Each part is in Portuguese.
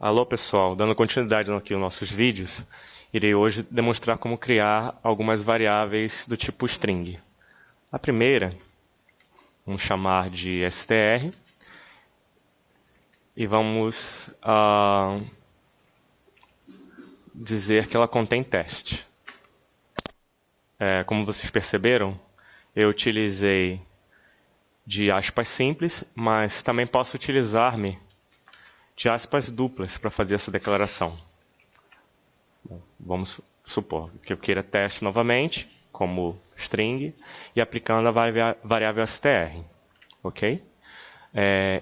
Alô pessoal, dando continuidade aqui aos nossos vídeos, irei hoje demonstrar como criar algumas variáveis do tipo string. A primeira, vamos chamar de str e vamos dizer que ela contém teste. Como vocês perceberam, eu utilizei de aspas simples, mas também posso utilizar-me de aspas duplas para fazer essa declaração. Bom, vamos supor que eu queira teste novamente, como string, e aplicando a variável str. Ok?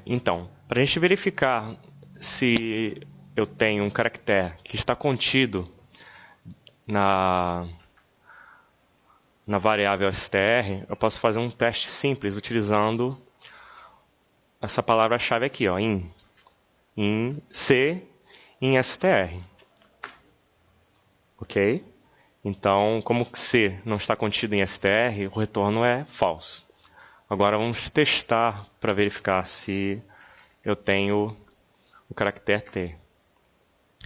Então, para a gente verificar se eu tenho um caractere que está contido na variável str, eu posso fazer um teste simples utilizando essa palavra-chave aqui, ó, in C, in str. Ok? Então, como C não está contido em str, o retorno é falso. Agora vamos testar para verificar se eu tenho o caractere T.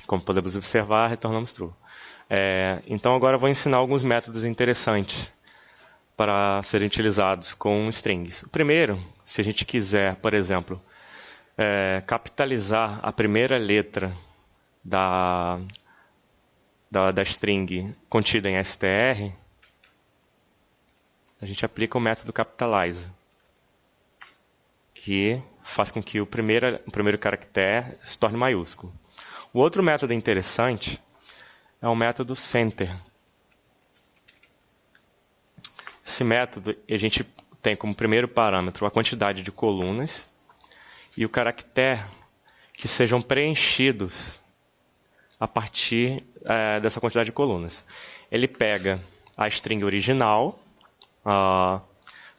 Como podemos observar, retornamos true. Então agora eu vou ensinar alguns métodos interessantes para serem utilizados com strings. O primeiro, se a gente quiser, por exemplo, capitalizar a primeira letra da string contida em str, a gente aplica o método capitalize, que faz com que o primeiro caractere se torne maiúsculo. O outro método interessante é o método center. Esse método a gente tem como primeiro parâmetro a quantidade de colunas e o caractere que sejam preenchidos a partir dessa quantidade de colunas. Ele pega a string original,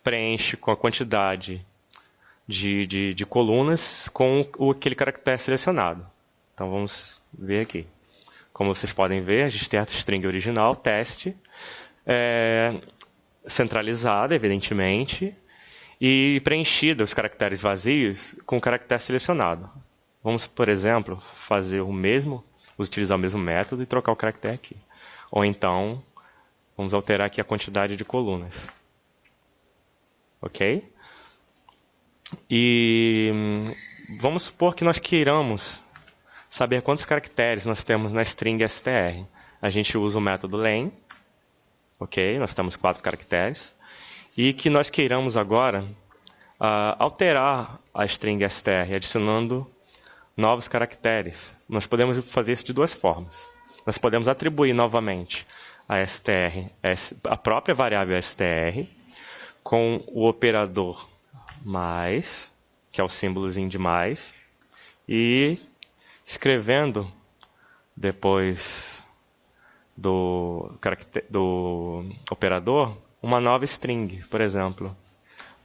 preenche com a quantidade de colunas com aquele caractere selecionado. Então vamos ver aqui. Como vocês podem ver, a gente tem a string original, teste, centralizada, evidentemente, e preenchida os caracteres vazios com o caractere selecionado. Vamos, por exemplo, fazer o mesmo, utilizar o mesmo método e trocar o caractere aqui. Ou então, vamos alterar aqui a quantidade de colunas. Ok? E vamos supor que nós queiramos saber quantos caracteres nós temos na string str. A gente usa o método len, ok? Nós temos 4 caracteres. E que nós queiramos agora alterar a string str, adicionando novos caracteres. Nós podemos fazer isso de duas formas. Nós podemos atribuir novamente a str, a própria variável str, com o operador mais, que é o símbolozinho de mais, e escrevendo depois do operador uma nova string, por exemplo.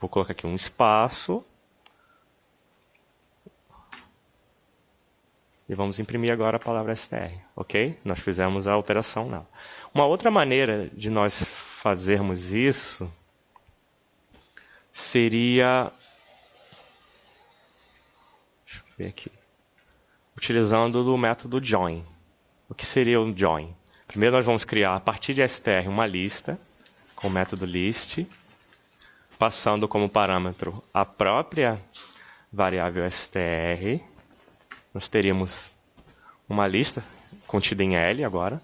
Vou colocar aqui um espaço e vamos imprimir agora a palavra str, ok? Nós fizemos a alteração nela. Uma outra maneira de nós fazermos isso seria, deixa eu ver aqui, utilizando o método join. O que seria o join? Primeiro nós vamos criar a partir de str uma lista com o método list, passando como parâmetro a própria variável str. Nós teríamos uma lista contida em L agora,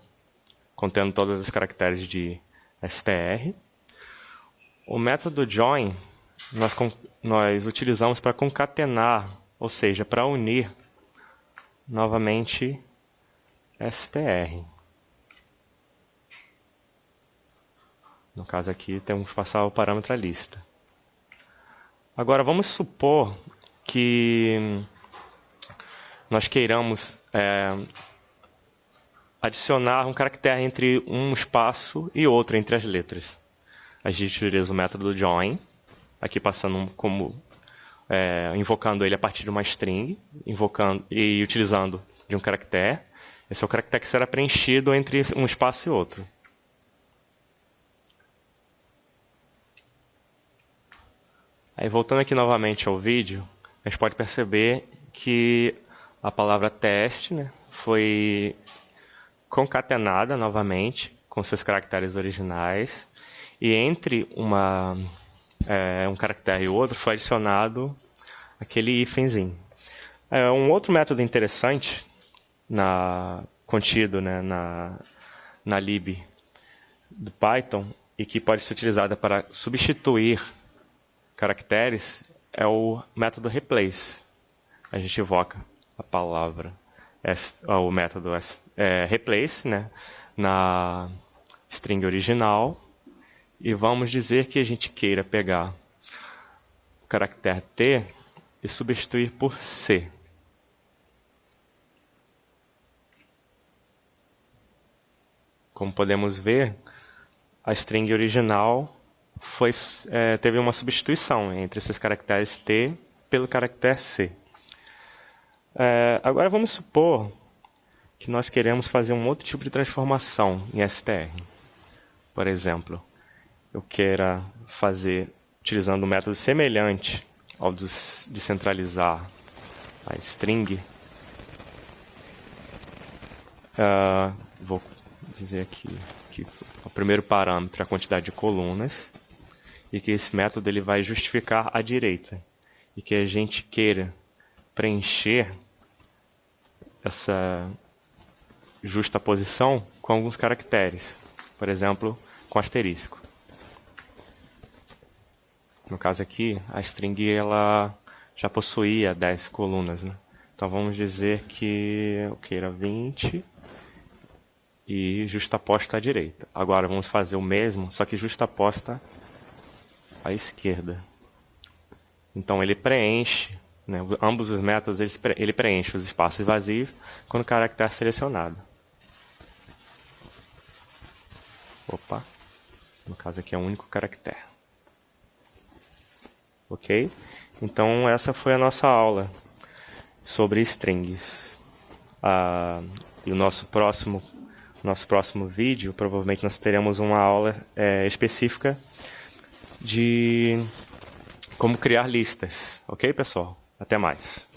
contendo todos os caracteres de str. O método join nós utilizamos para concatenar, ou seja, para unir novamente str. No caso aqui, temos que passar o parâmetro a lista. Agora, vamos supor que nós queiramos adicionar um caractere entre um espaço e outro entre as letras. A gente utiliza o método join, aqui passando invocando ele a partir de uma string, e utilizando de um caractere. Esse é o caractere que será preenchido entre um espaço e outro. Aí, voltando aqui novamente ao vídeo, a gente pode perceber que a palavra teste, né, foi concatenada novamente com seus caracteres originais, e entre um caractere e outro foi adicionado aquele hífenzinho. Um outro método interessante contido, né, na lib do Python e que pode ser utilizada para substituir caracteres é o método replace. A gente evoca a palavra, o método replace, né, na string original, e vamos dizer que a gente queira pegar o caractere T e substituir por C. Como podemos ver, a string original teve uma substituição entre esses caracteres T pelo caractere C. Agora vamos supor que nós queremos fazer um outro tipo de transformação em str. Por exemplo, eu queira fazer, utilizando um método semelhante ao de centralizar a string, vou dizer aqui que o primeiro parâmetro é a quantidade de colunas, e que esse método ele vai justificar a direita, e que a gente queira preencher essa justaposição com alguns caracteres, por exemplo, com asterisco. No caso aqui, a string ela já possuía 10 colunas, né? Então vamos dizer que eu queira 20 e justaposta à direita. Agora vamos fazer o mesmo, só que justaposta à esquerda. Então ele preenche, né, ambos os métodos ele preenche os espaços vazios quando o caractere é selecionado. Opa, no caso aqui é um único caractere. Ok? Então essa foi a nossa aula sobre strings. E o nosso próximo vídeo, provavelmente nós teremos uma aula específica de como criar listas. Ok, pessoal? Até mais.